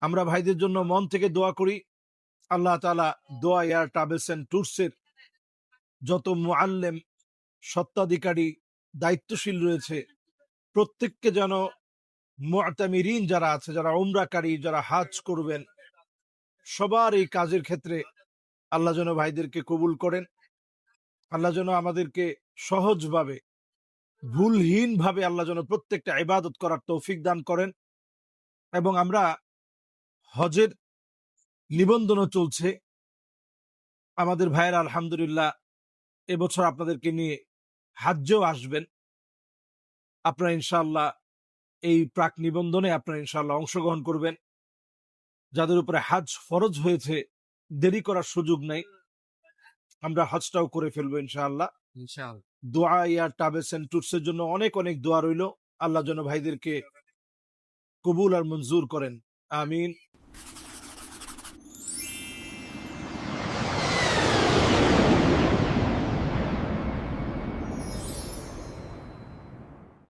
আমরা ভাইদের জন্য মন থেকে দোয়া করি, আল্লাহ তাআলা দোয়া এয়ার ট্রাভেলস এন্ড ট্যুরসের যত মুআল্লিম, স্বত্বাধিকারী, দায়িত্বশীল রয়েছে প্রত্যেককে যেন মুআতামিরিন যারা আছে, যারা উমরাকারী, যারা হাজ করবেন, সবার এই কাজের ক্ষেত্রে আল্লাহ যেন ভাইদেরকে কবুল করেন। আল্লাহ যেন আমাদেরকে সহজভাবে, ভুলহীন ভাবে আল্লাহ যেন প্রত্যেকটা ইবাদত করার তৌফিক দান করেন। এবং আমরা হজের নিবন্ধনও চলছে। আমাদের ভাইয়েরা আলহামদুলিল্লাহ এবছর আপনাদেরকে নিয়ে হাজ্যেও আসবেন। আপনারা ইনশাআল্লাহ এই প্রাক নিবন্ধনে আপনারা ইনশাআল্লাহ অংশগ্রহণ করবেন। যাদের উপরে হাজ ফরজ হয়েছে, দেরি করার সুযোগ নাই, আমরা হজটাও করে ফেলবো ইনশাআল্লাহ। ইনশাআল্লাহ। দোয়া ইয়ার ট্রাভেলস এন্ড ট্যুরসের জন্য অনেক অনেক দোয়া রইল। আল্লাহ যেন ভাইদেরকে কবুল আর মঞ্জুর করেন। আমিন।